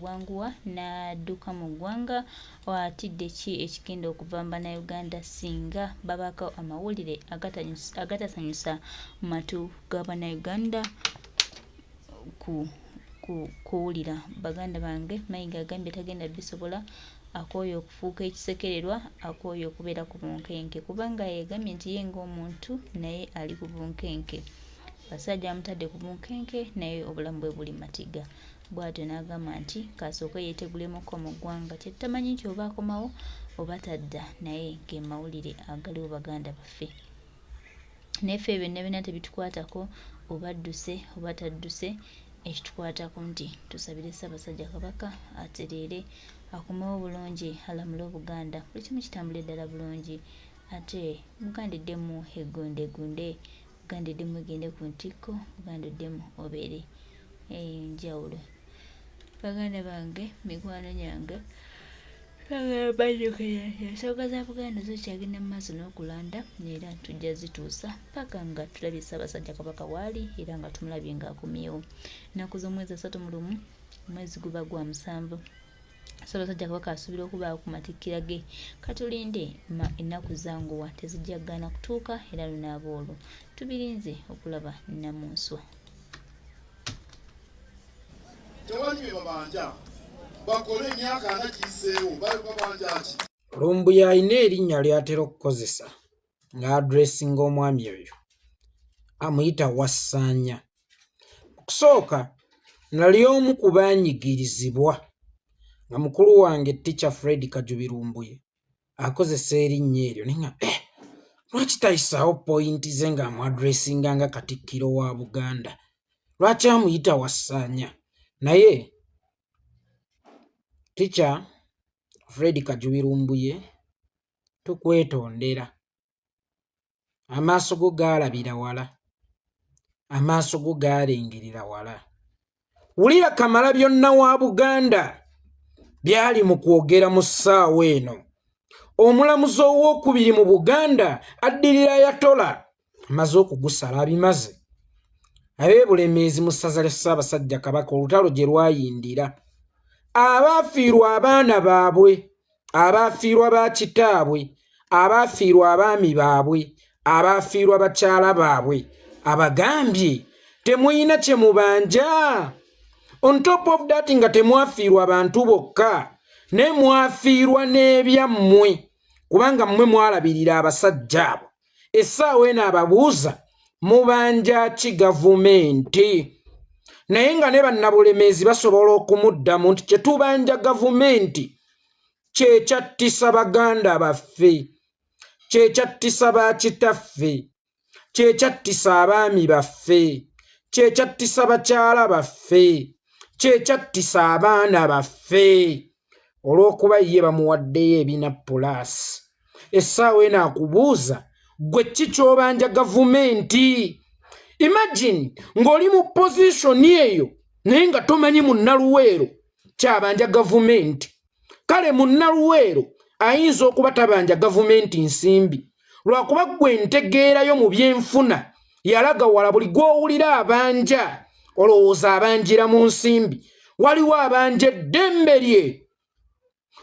obwanguwa n'adduka mu ggwanga watidde ki ekigenda okuva mu bannayuganda singa babako amawulire agatasanyusa matu ga bannayuganda kuwulira. Baganda bange Mayiga agambye tagenda bisobola, akooye okufuuka ekisekererwa, akooye okubeera ku bunkenke kubanga yegambye nti ye ng'omuntu naye ali ku bunkenke. Basajja bamutadde ku bunkenke naye obulamu bwe buli matiga. Bw'atyo n'agamba nti kasooke yeetegulemuko mu ggwanga kyetamanyi nti oba akomawo oba tadda naye ge mawulire agaliwo baganda baffe. Neffe byonna byonna tebitukwatako oba adduse oba tadduse, ekitukwatako nti tusabire Ssaabasajja Kabaka atereere akomewo bulungi alamule Obuganda buli kimu kitambule ddala bulungi ate Buganda eddemu egundegunde, Buganda eddemu egende ku ntikko, Buganda eddemu obeere enjawulo. Baganda bange mikwano gyange ensonga za Buganda zo kyagenda mu maaso n'okulanda era tujja zituusa paka nga tulabye Ssaabasajja Kabaka waali era nga tumulabye ng'akomyewo. Ennaku z'omwezi 31 omwezi guba gwa 7 Ssaabasajja Kabaka asuubira okubaako ku matikkira ge. Katulinde ennaku zanguwa tezijja gana kutuuka era lunaaba olwo tubirinze okulaba Nnamunswa. Tewali babanja bakole emyaka ana kiseewo bali babanja ki Lumbuye alina erinnya ly'atera okukozesa ng'adressinga omwami oyo amuyita Wassaanya. Okusooka nali omu ku baanyigirizibwa nga mukulu wange Teacher Fred Kajubi Lumbuye akozesa erinnya eryo ninga lwaki tayisaawo pointi ze ng'amwadressinga nga Katikkiro wa Buganda, lwaki amuyita Wassaanya? Naye Teacher Fred Kajubi Lumbuye tukwetondera, amaaso go gaalabira wala, amaaso go gaalengerera wala. Wulira Kamalabyonna wa Buganda byali mu kwogera mu ssaawa eno. Omulamuzi owookubiri mu Buganda addirira Ayatollah amaze okugusala abimaze. Ab'Ebulemeezi mu ssaza lya Ssaabasajja Kabaka olutalo gye lwayindira, abaafiirwa abaana baabwe, abaafiirwa bakitaabwe, abaafiirwa abaami baabwe, abaafiirwa bakyala baabwe, abagambye temuyina kye mubanja. On top of that nga temwafiirwa abantu bokka, ne mwafiirwa n'ebyammwe kubanga mmwe mwalabirira abasajja abo. Essaawa eno ababuuza mubanja ki gavumenti? Naye nga ne bannabulemeezi basobola okumuddamu nti kye tubanja gavumenti kye kyattisa baganda baffe, kye kyattisa bakitaffe, kye kyattisa abaami baffe, kye kyattisa bakyala baffe, kye kyattisa abaana baffe, olw'okuba ye bamuwaddeyo ebina pulaasi. Essaawa eno akubuuza gwe ki ky'obanja gavumenti? Imagine ng'oli mu pozishoni eyo naye nga tomanyi munnaluweero kyabanja gavumenti. Kale munnaluweero ayinza okuba tabanja gavumenti nsimbi, lwakuba gwe ntegeerayo mu byenfuna yalaga wala buli gw'owulira abanja olowooza abanjira mu nsimbi. Waliwo abanja eddembe lye,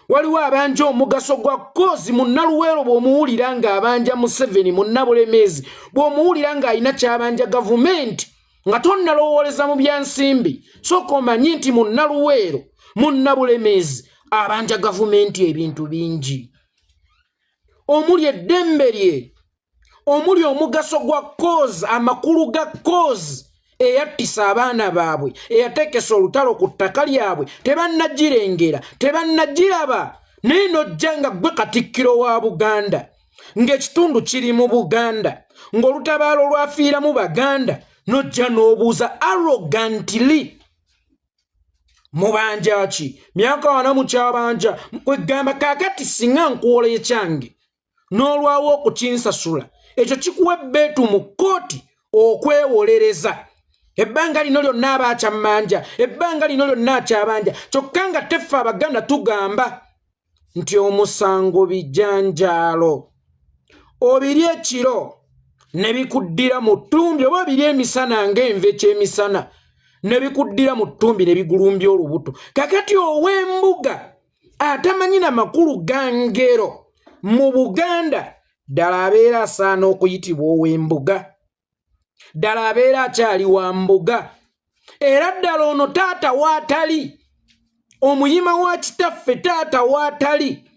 waliwo abanja omugaso gwa kozi. Munnaluweero bw'omuwulira ng'abanja Museveni, Munnabulemeezi bw'omuwulira ng'alina kyabanja gavumenti nga tonnalowooleza mu byansimbi, sooka omanyi nti Munnaluweero, Munnabulemeezi abanja gavumenti ebintu bingi, omuli eddembe lye, omuli omugaso gwa kozi, amakulu ga kozi eyattisa abaana baabwe, eyateekesa olutalo ku ttaka lyabwe, tebannagirengera, tebannagiraba. Naye n'ojja nga ggwe Katikkiro wa Buganda, ng'ekitundu kiri mu Buganda, ng'olutabaalo lwafiiramu Baganda, n'ojja n'obuuza arrogantly mubanja ki? Myaka wana mu kyabanja kwegamba kaakati singa nkwoleye kyange n'olwawo okukinsasula, ekyo kikuwa ebbeetu mu kkooti okwewolereza. Ebbanga lino lyonna abaakyamanja, ebbanga lino lyonna akyabanja, kyokka nga teffe Abaganda tugamba nti omusango bijanjaalo. Obiri ekiro ne bikuddira mu ttumbi, oba obiri emisana ng'enva ekyemisana ne bikuddira mu ttumbi ne bigulumbya olubuto. Kakati ow'embuga atamanyi na makulu ga ngero mu Buganda ddala abeera asaana okuyitibwa ow'embuga. Ddala abeera akyali wa mbuga. Era ddala ono taata waatali. Omuyima wa kitaffe taata waatali.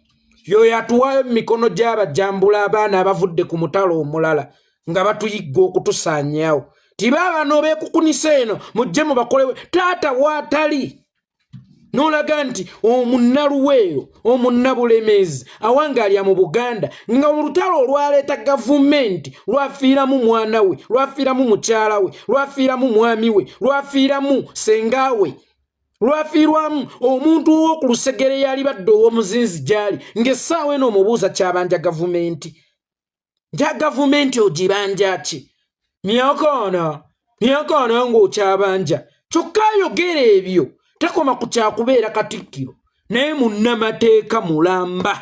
Yo yatuwaayo mu mikono gy'abajambula abaana abavudde ku mutalo omulala nga batuyigga okutusaanyaawo. Tibaabano beekukunisa eno mujje mubakolewe. Taata waatali. N'olaga nti omunnaluweero omunnabulemeezi awangalya mu Buganda nga olutalo olwaleeta gavumenti lwafiiramu mwana we, lwafiiramu mukyala we, lwafiiramu mwami we, lwafiiramu senga we, lwafiirwamu omuntu ow'oku lusegere yali badde ow'omuzinzi gy'ali ng'essaawa eno omubuuza kyabanja gavumenti. Nja gavumenti ogibanja ki? Myaka ana ng'okyabanja. Kyokka ayogera ebyo takoma ku kyakubeera Katikkiro naye munnamateeka mulamba.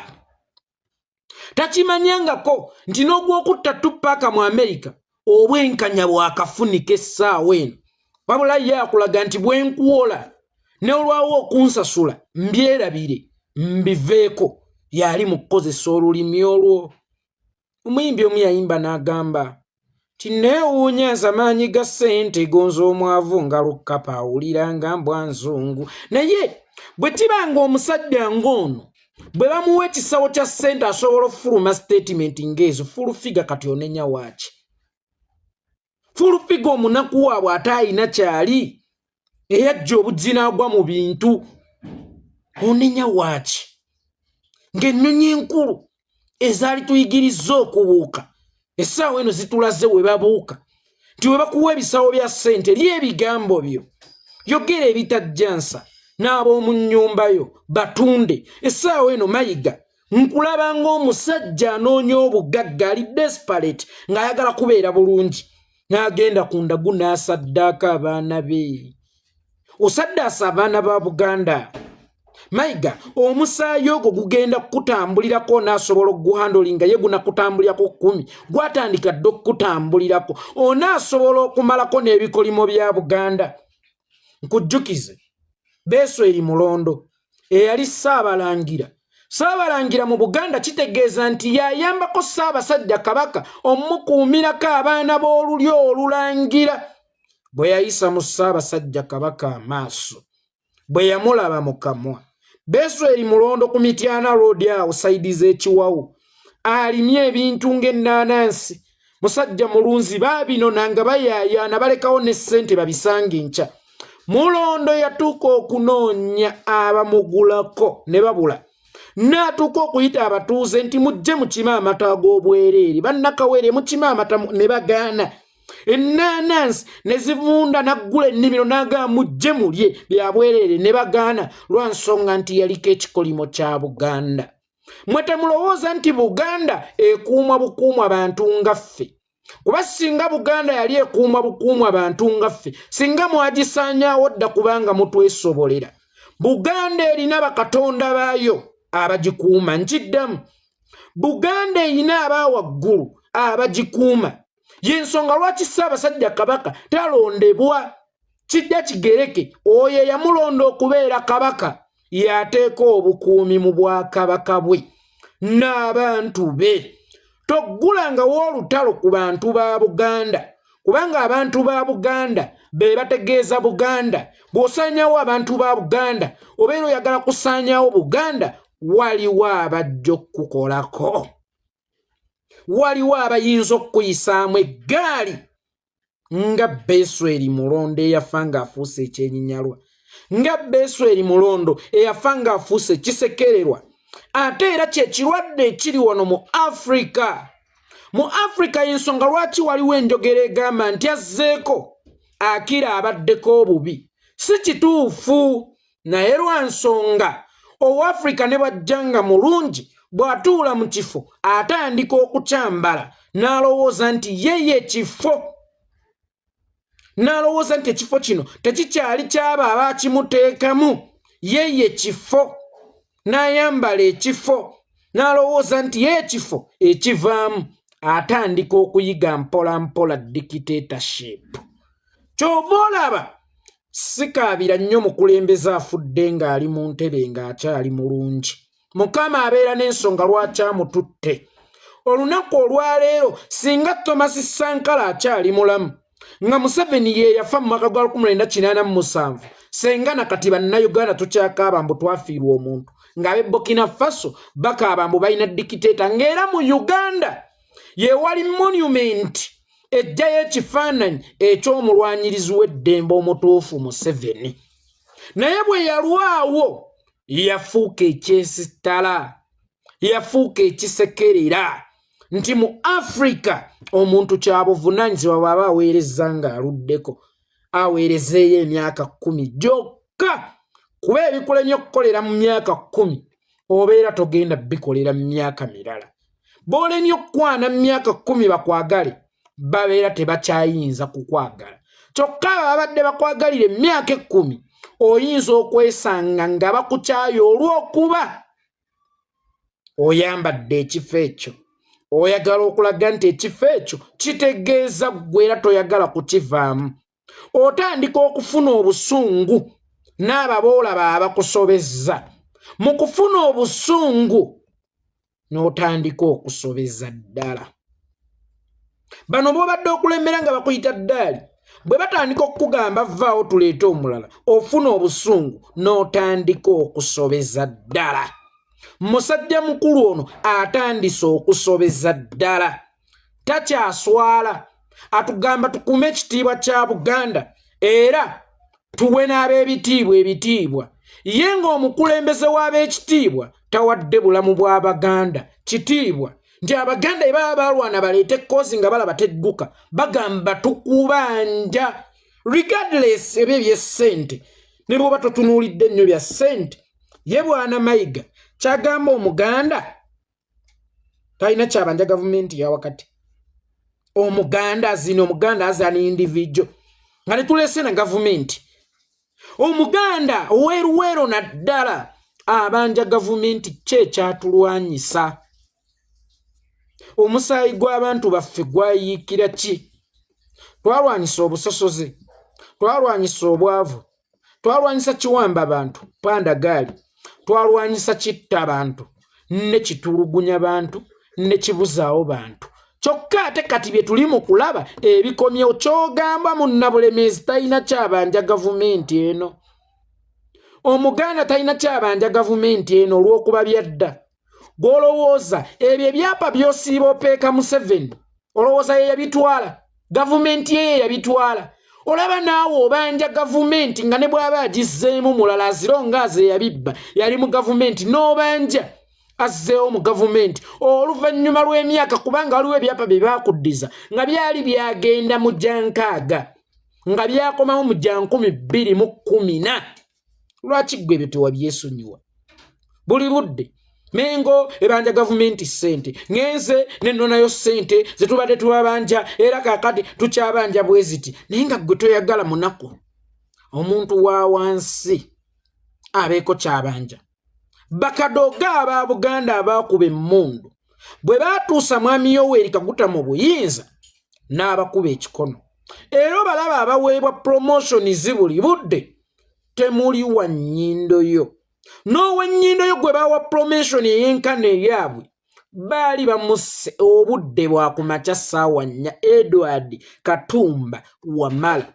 Takimanyangako nti n'ogwokutta Tupac mu Amerika obwenkanya bwakafunika essaawa eno. Wabula ye akulaga nti bwenkuwola ne olwawo okunsasula mbyerabire mbiveeko. Yali mu kukozesa olulimi olwo. Omuyimbi omu yayimba n'agamba ti neewuunya amaanyi ga ssente gonza omwavu nga Lukkapa awulira nga mbwa nzungu. Naye bwe kibanga omusajja ng'ono bwe bamuwa ekisawo kya ssente asobola okufuluma statement ng'ezo, fulufiga kati onenya waaki? Fulufiga omunaku waabwe ate ayina kyali eyajja obujina agwa mu bintu, onenya waaki? Ng'ennyonyi enkulu ezaali tuyigirizza okubuuka essaawa eno zitulaze we babuuka nti we bakuwa ebisawo bya ssente ly ebigambo byo yogera ebitajjansa n'ab'omu nnyumba yo batunde. Essaawa eno Mayiga nkulaba ng'omusajja anoonya obugagga ali desperate ng'ayagala kubeera bulungi n'agenda ku ndagu n'asaddaaka abaana be. Osaddaasa abaana ba Buganda. Mayiga omusaayi ogwo gugenda kukutambulirako n'asobola okuguhandolinga ye gunakutambulirako 10 gwatandika dde okutambulirako onaasobola okumalako n'ebikolimo bya Buganda. Nkujjukize Beesweri Mulondo eyali Ssaabalangira mu Buganda kitegeeza nti yayambako Ssaabasajja Kabaka omukuumirako abaana b'olulyo olulangira bwe yayisa mu Ssaabasajja Kabaka amaaso bwe yamulaba mu kamwa. Beesweri Mulondo ku Mityana Road awo sayidi z'Ekiwawu alimye ebintu ng'ennaanansi. Musajja mulunzi baabino nanga bayayaana balekawo ne ssente babisange nkya. Mulondo yatuuka okunoonya abamugulako ne babula. N'atuuka okuyita abatuuze nti mujje mukime amata ag'obwereere. Bannakawere mukime amata ne bagaana. Ennaanansi ne zivunda n'aggula ennimiro n'agamba mujje mulye bya bwereere ne bagaana lwa nsonga nti yaliko ekikolimo kya Buganda. Mwe temulowooza nti Buganda ekuumwa bukuumwa bantu nga ffe. Kuba singa Buganda yali ekuumwa bukuumwa bantu nga ffe singa mwagisaanyaawo dda kubanga mutwesobolera. Buganda erina bakatonda baayo abagikuuma. Nkiddamu Buganda erina abaawaggulu abagikuuma. Yensonga lwaki Ssaabasajja Kabaka talondebwa. Kijja kigereke oyo yamulonda okubeera kabaka yateeka obukuumi mu bwakabaka bwe n'abantu be. Toggulangawo olutalo ku bantu ba Buganda kubanga abantu ba Buganda be bategeeza Buganda. Bw'osaanyaawo abantu ba Buganda obeera oyagala kusaanyaawo Buganda, waliwo abajja okukukolako. Waliwo abayinza okuyisaamu eggaali nga Beesweri Mulondo eyafa ng'afuuse ekyenyinyalwa, nga Beesweri Mulondo eyafa ng'afuuse ekisekererwa. Ate era kye kirwadde ekiri wano mu Afrika. Mu Afrika y'ensonga lwaki waliwo enjogera egamba nti azzeeko akira abaddeko obubi. Si kituufu, naye lwa nsonga Owafrika ne bw'ajjanga mulungi bw'atuula mu kifo atandika okukyambala n'alowooza nti yeye ekifo. N'alowooza nti ekifo kino tekikyali kyaba abaakimuteekamu, yeye ekifo. N'ayambala ekifo n'alowooza nti ye ekifo ekivaamu. Atandika okuyiga mpola mpola dictatorship. Ky'oba olaba sikaabira nnyo mukulembeze afudde ng'ali mu ntebe ng'akyali mulungi. Mukama abeera n'ensonga lwaki amututte. Olunaku olwaleero singa Thomas Sankara akyali mulamu nga Museveni ye yafa mu mwaka gwa 1987 senga nakati bannayuganda tukyakaaba mbu twafiirwa omuntu ng'ab'e Burkina Faso bakaaba mbu balina dikiteeta ng'era mu Uganda ye wali monument ejjayo ekifaananyi eky'omulwanyirizi w'eddembe omutuufu Museveni. Naye bwe yalwawo yafuuka ekyesitala, yafuuka ekisekerera nti mu Afrika omuntu kyabuvunaanyizibwa bw'aba aweereza ng'aluddeko aweerezeeyo emyaka 10 gyokka, kuba ebikulemye okukolera mu myaka 10 obeera togenda bikolera mu myaka mirala. B'olemye okukwana mu myaka 10 bakwagale babeera tebakyayinza kukwagala. Kyokka babadde bakwagalira emyaka 10 oyinza okwesanga nga bakukyaye olw'okuba oyambadde ekifo ekyo. Oyagala okulaga nti ekifo ekyo kitegeeza ggwe era toyagala kukivaamu. Otandika okufuna obusungu n'ababoolaba abakusobezza. Mu kufuna obusungu n'otandika okusobeza ddala. Bano bw'obadde okulembera nga bakuyita ddaali bwe batandika okukugamba vaawo tuleete omulala ofuna obusungu n'otandika okusobeza ddala. Musajja mukulu ono atandise okusobeza ddala. Takyaswala. Atugamba tukume ekitiibwa kya Buganda era tuwe n'ab'ebitiibwa ebitiibwa. Ye ng'omukulembeze w'ab'ekitiibwa tawadde bulamu bw'Abaganda kitiibwa nti Abaganda baba balwana baleete kozi nga balaba tedduka bagamba tukubanja regardless ebyo eby'essente ne bw'oba totunuulidde nnyo bya ssente. Ye Bwana Mayiga kyagamba Omuganda talina kyabanja gavumenti ya wakati. Omuganda azina Omuganda as an individual nga netulese na gavumenti. Omuganda weruwero naddala abanja gavumenti kyekyatulwanyisa. Omusaayi gw'abantu baffe gwayiikira ki? Twalwanyisa obusosoze, twalwanyisa obwavu, twalwanyisa kiwamba abantu pandagaali, twalwanyisa kitta bantu ne kitulugunya bantu ne kibuzaawo bantu. Kyokka ate kati bye tuli mu kulaba ebikomyewo ky'ogamba munnabulemeezi talina kyabanja gavumenti eno. Omuganda talina kyabanja gavumenti eno olw'okuba byadda. Gw'olowooza ebyo ebyapa by'osiiba opeeka Museveni olowooza ye yabitwala, gavumenti ye yabitwala. Olaba naawe obanja gavumenti nga ne bw'aba agizzeemu mulala azironga aze yabibba yali mu gavumenti n'obanja azzeewo mu gavumenti oluvannyuma lw'emyaka kubanga waliwo ebyapa bye baakuddiza nga byali byagenda mu Jankaaga nga byakomawo mu Jan2014. Lwaki ggwe ebyo tewabyesonyiwa? Buli budde Mengo ebanja gavumenti ssente ngenze nennonayo ssente zetubadde tubabanja era kakati tukyabanja bweziti naye nga ggwe toyagala munaku omuntu wa wansi abeeko kyabanja. Bakadoga aba Buganda abakuba emmundu bwe batuusa mwami Yoweri Kaguta mu buyinza n'abakuba ekikono. Era balaba abaweebwa promotion zibuli budde temuli wa nnyindo yo. N'ow'ennyindo yo gwe bawa promotion ey'enkana eryabwe baali bamusse obudde bwa kumakya ssaawa 4 Edward Katumba Wamala.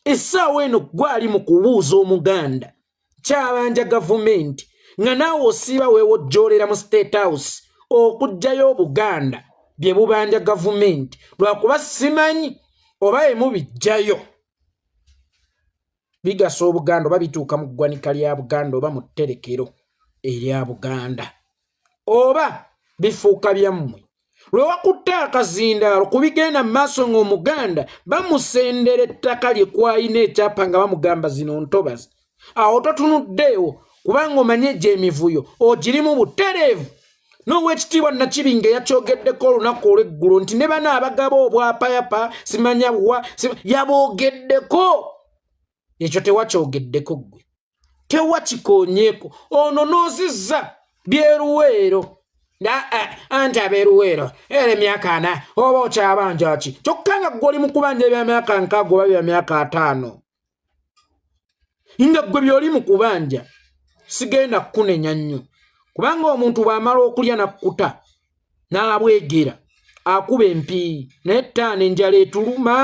Essaawa eno gwali mu kubuuza Omuganda kyabanja gavumenti nga naawe osiiba weewojjoolera mu State House okuggyayo Obuganda bye bubanja gavumenti lwakuba simanyi oba emubiggyayo bigasa Obuganda oba bituuka mu ggwanika lya Buganda oba mu tterekero erya Buganda oba bifuuka byammwe. Lwe wakutte akazindaalo kubigenda mu maaso ng'Omuganda bamusendera ettaka lye kwalina ekyapa nga bamugamba zino ntobazi. Awo totunuddeewo kubanga omanye gy'emivuyo ogirimu butereevu. N'Oweekitiibwa Nakibinge yakyogeddeko olunaku olw'eggulo nti ne bano abagaba obwapayapa simanya bwa yaboogeddeko. Ekyo tewakyogeddeko ggwe, tewakikoonyeeko. Ono n'ozizza byeruweero anti abeeruweero era emyaka 4 oba okyabanja ki kyokka nga ggwe oli mu kubanja ebyamyaka 6 oba ebyamyaka 5. nga gwe byoli mu kubanja sigenda kunenya nnyo kubanga omuntu bw'amala okulya nakkuta n'abwegera akuba empiiyi naye ttaano enjala etuluma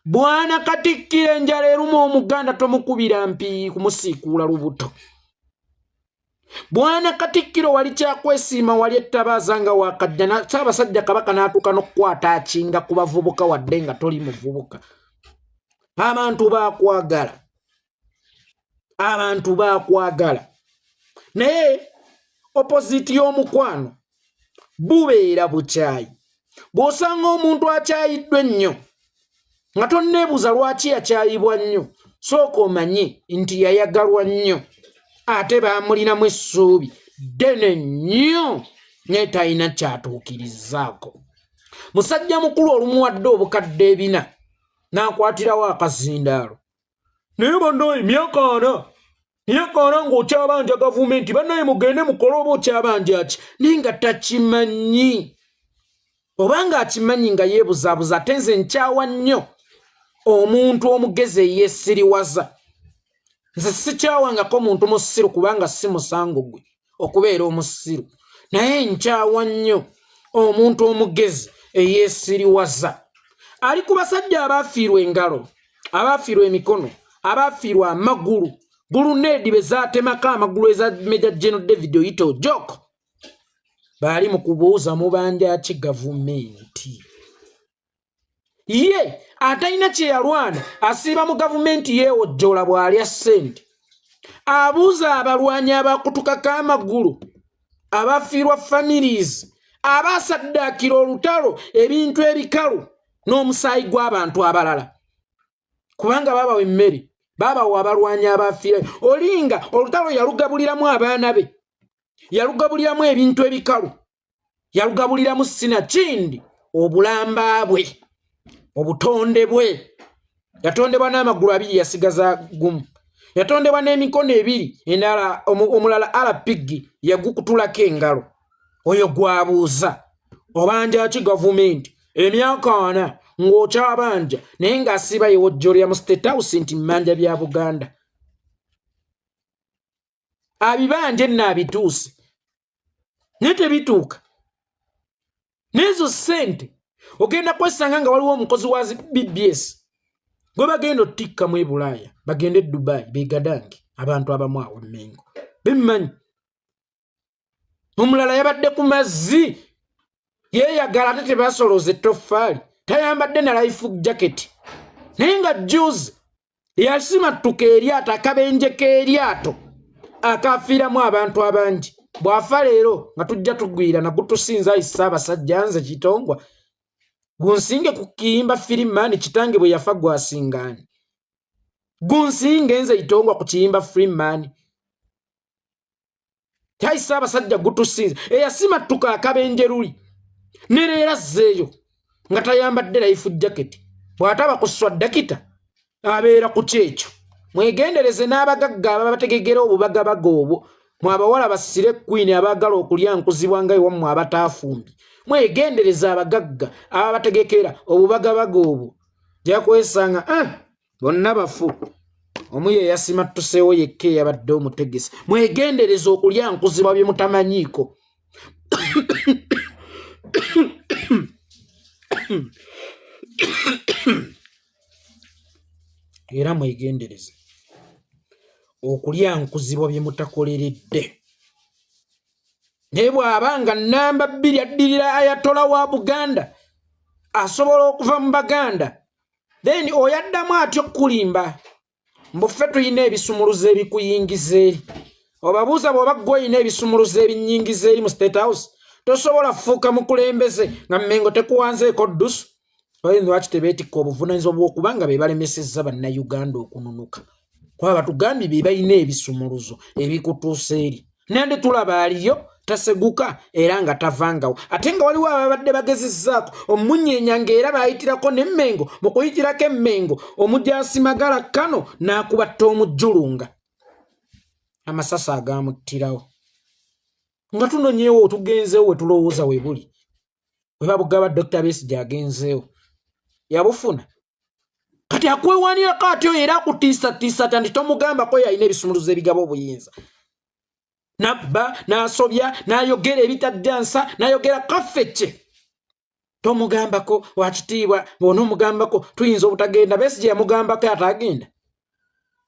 bwana Katikkiro enjala eruma omuganda tomukubira mpiiyi kumusiikuula lubuto bwana Katikkiro wali kyakwesiima wali ettabaaza nga wakajja Ssaabasajja Kabaka n'atuuka n'okukwata akinga ku bavubuka wadde nga toli muvubuka abantu baakwagala naye opposite y'omukwano bubeera bukyayi bw'osanga omuntu akyayiddwa ennyo nga tonneebuuza lwaki yakyayibwa nnyo sooka omanye nti yayagalwa nnyo ate baamulinamu essuubi ddene nnyo naye talina kyatuukirizaako musajja mukulu olumuwadde obukadde 4 n'akwatirawo akazindaalo naye bannaye myaka 4 ng'okyabanja gavumenti bannaye mugende mukole oba okyabanja ki naye nga takimanyi obanga akimanyi nga yeebuzaabuza ate nze nkyawa nnyo omuntu omugezi eyeesiriwaza nze sikyawangako omuntu musiru kubanga si musango gwe okubeera omusiru naye nkyawa nnyo omuntu omugezi eyeesiriwaza ali ku basajja abaafiirwa engalo abaafiirwa emikono abaafiirwa amagulu guluneedi be zaatemako amagulu eza Major General David Oyito Ojoko baali mu kubuuza mubanja ki gavumenti ye atalina kye yalwana asiiba mu gavumenti yeewojjoola bw'alya ssente abuuza abalwanyi abakutukako amagulu abafiirwa families abaasaddaakira olutalo ebintu ebikalu n'omusaayi gw'abantu abalala kubanga baabawa emmere baabawa abalwanyi abafiira olinga olutalo yalugabuliramu abaana be yalugabuliramu ebintu ebikalu yalugabuliramu sinakindi obulamba bwe obutonde bwe yatondebwa n'amagulu 2 yasigaza gumu yatondebwa n'emikono 2 endala omulala alapigi yagukutulako engalo oyo gwabuuza obanja ki gavumenti emyaka 4 ng'okyabanja naye ng'asiiba yewojjolera mu State House nti mmanja bya Buganda abibanje nnaabituuse naye tebituuka n'ezo ssente ogenda kwesanga nga waliwo omukozi wa BBS gwe bagenda otikkamu e Bulaaya bagende e Dubai begadange abantu abamu awo Mengo bimmanyi omulala yabadde ku mazzi yeeyagala ate tebasolooza ettoffaali tayambadde na life jacket naye nga juzi yasimattuka eryato akabenjeko eryato akafiiramu abantu abangi bw'afa leero nga tujja tugwira nagutusinza ayi Ssaabasajja nze Kitongwa gunsinge ku kiyimba Freeman kitange bwe yafa gwasingaani gunsinge nze Kitongwa ku kiyimba Freeman ayi Ssaabasajja gutusinza eyasimattuka akabenjeruli nereera zzeeyo nga tayambadde life jacket bw'ataba kuswa dakita abeera ku kyekyo mwegendereze n'abagagga ababategegera obubagabaga obwo mwabawala basire kwini abaagala okulya nkuzibwa nga ewammwe abataafumbye mwegendereze abagagga ababategekera obubagabaga obwo jakwesanga bonna bafu omu ye yasimattuseewo yekka eyabadde omutegesi mwegendereze okulya nkuzibwa bye mutamanyiiko era mwegendereze okulya nkuzibwa bye mutakoleredde naye bw'abanga nnamba 2 addirira Ayatola wa Buganda asobola okuva mu Baganda then oyaddamu atyo kulimba mbuffe tuyina ebisumuluzo ebikuyingiza eri obabuuza bw'oba ggwe oyina ebisumuluzo ebinyingiza eri mu State House tosobola fuuka mukulembeze nga Mmengo tekuwanzeeko ddusu oyinza lwaki tebeetikka obuvunaanyizibwa bw'okubanga be balemesezza bannayuganda okununuka kuba batugambye be balina ebisumuluzo ebikutuusa eri nandi tulaba aliyo taseguka era nga tavangawo ate nga waliwo ababadde bagezezzaako omumunyeenya era baayitirako n'Emmengo mu kuyitirako Emmengo omujaasi Magala Kano n'akubatta omujjulunga amasasi agaamuttirawo nga tunonyeewo tugenzeewo we tulowooza we buli we babugaba Dr. Besigye agenzeewo yabufuna kati akwewanirako atyo era akutiisatiisa nti tomugambako yalina ebisumuluzo ebigaba obuyinza. Nabba, n'asobya, n'ayogera ebitaddansa, n'ayogera kaffecce. Tomugambako wakitiibwa, bw'onoomugambako tuyinza obutagenda. Besigye yamugambako atagenda.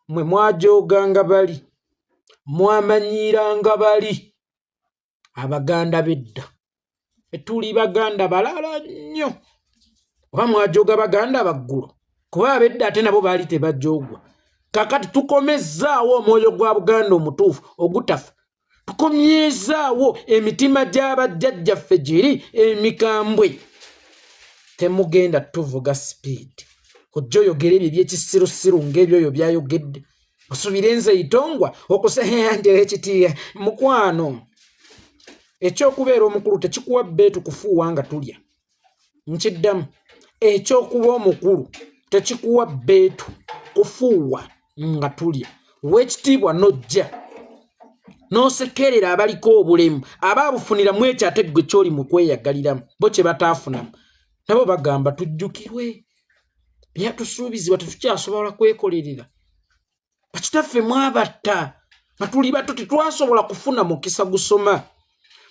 Mwe mwajooganga bali, mwamanyiranga bali. Abaganda bedda. Tuli baganda balala nnyo. Oba mwajooga baganda baggulu. Kuba abedda ate nabo baali tebajoogwa. Kakati tukomezzaawo omwoyo gwa Buganda omutuufu ogutafa. Tukomyezaawo emitima gy'abajjajjaffe giri emikambwe. Temugenda tuvuga speed. Ojja oyogera ebyo ebyekisirusiru ng'ebyoyo byayogedde. Osubire nze itongwa okuseyanjera ekitiya mukwano. Ekyokubeera omukulu tekikuwa bbeetu kufuuwa nga tulya. Nkiddamu. Ekyokuba omukulu tekikuwa bbeetu kufuuwa nga tulya. Weekitiibwa nojja n'osekerera abaliko obulemu abaabufuniramu ekyo ate ggwe ky'oli mu kweyagaliramu bo kye bataafunamu. Nabo bagamba tujjukirwe byatusuubizibwa tetukyasobola kwekolerera. Bakitaffe mwabatta nga tuli bato tetwasobola kufuna mukisa gusoma.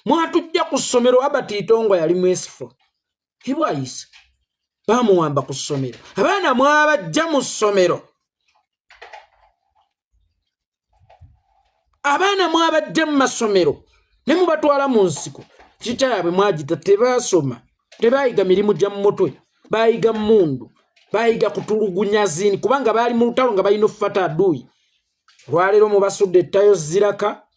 Mwatujja ku ssomero Albert Itongwa yali mwesifu. Hibwayisa baamuwamba ku ssomero. Abaana mwabajja mu ssomero. Abaana mwabajja mu masomero ne mubatwala mu nsiko. Kitaabwe mwagita tebaasoma. Tebaayiga mirimu gya mutwe. Baayiga mundu. Baayiga kutulugunya zini kubanga baali mu lutalo nga balina ofufata aduuyi. Lwaleero mubasudde ettayo ziraka.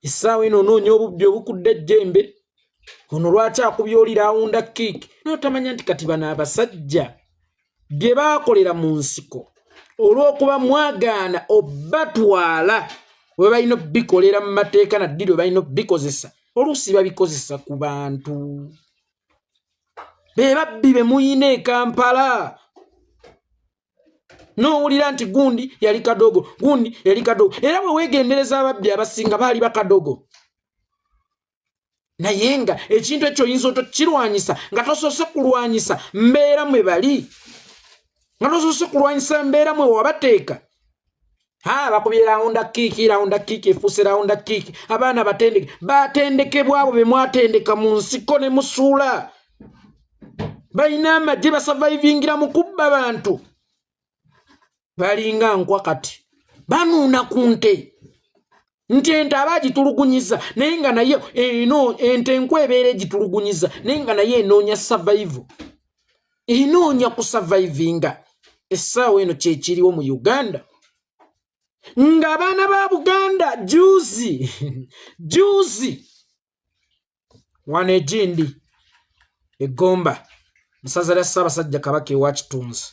Essaawa eno onoonya obubbi obukudde ejjembe. Ono lwaki akubye oli raawunda kiiki. N'otamanya nti kati bano abasajja bye baakolera mu nsiko olw'okuba mwagaana obbatwala we balina obbikolera mu mateeka naddiri we balina obbikozesa. Oluusi babikozesa ku bantu. Be babbi be muyina e Kampala. N'owulira nti gundi yali kadogo, gundi yali kadogo. Era bwe weegendereza ababbi abasinga baali bakadogo. Naye nga ekintu ekyo oyinza otokirwanyisa nga tosoose kulwanyisa mbeera mwe bali. Nga tosoose kulwanyisa mbeera mwe wabateeka. Bakubye raawunda kiiki efuuse raawunda kiiki. Abaana batendeke. Batendekebwa abo be mwatendeka mu nsiko ne musuula. Balina amagye basavayivingira mu kubba bantu. Balinga nkwa kati. Banuuna ku nte. Nti ente abaagitulugunyiza naye nga naye ente enkwa ebeera egitulugunyiza naye nga naye enoonya survival. Enoonya kusurvivinga. Essaawa eno kyekiriwo mu Uganda. Ng'abaana ba Buganda juzi wano egindi Egomba musaza lya Ssaabasajja Kabaka ewa Kitunzi.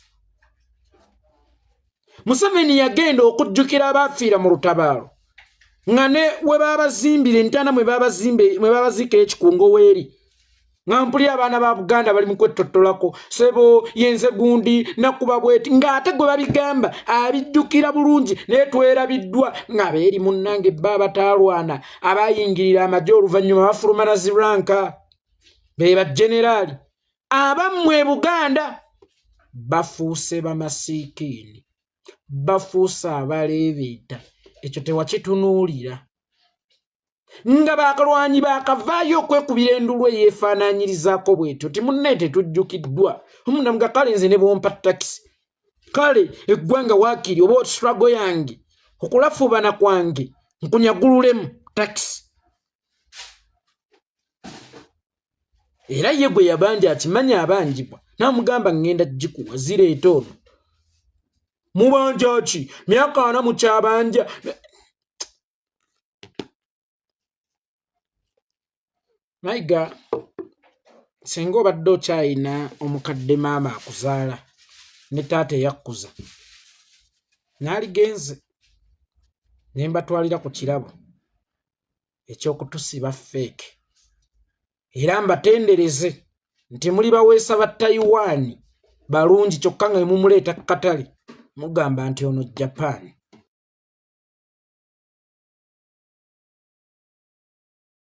Museveni yagenda okujjukira abaafiira mu lutabaalo nga ne we baabazimbira entaana mwe baabaziika ekikungo weeri. Nga mpulira abaana ba Buganda bali mu kwetottolako sebo yenze gundi nakuba bweti ng'ate gwe babigamba abijjukira bulungi naye twerabiddwa nga beeri munnange bba bataalwana abayingirira amagye oluvannyuma bafuluma na ziranka be bajeneraali. Abammwe Buganda bafuuse bamasiikiini, bafuuse abaleebeeta. Ekyo tewakitunuulira. Nga bakalwanyi bakavaayo okwekubira endulu eyeefaanaanyirizaako bwetyo ti munne tetujjukiddwa. Omunamuga kale nze ne bompa takisi. Kale eggwanga waakiri oba struggle yange okulafubana kwange nkunyagululemu takisi. Era ye gwe yabanja akimanya abanjibwa n'amugamba ngenda gikuwa zireeta ono. Mubanja ki? Myaka 4 mu kyabanja. Mayiga singa obadde okyayina omukadde maama akuzaala ne taata eyakkuza n'aligenze ne mbatwalira ku kirabo ekyokutusiba feeke. Era mbatendereze nti muli baweesa ba Taiwan balungi kyokka nga mumuleeta ku katale mugamba nti ono Japan.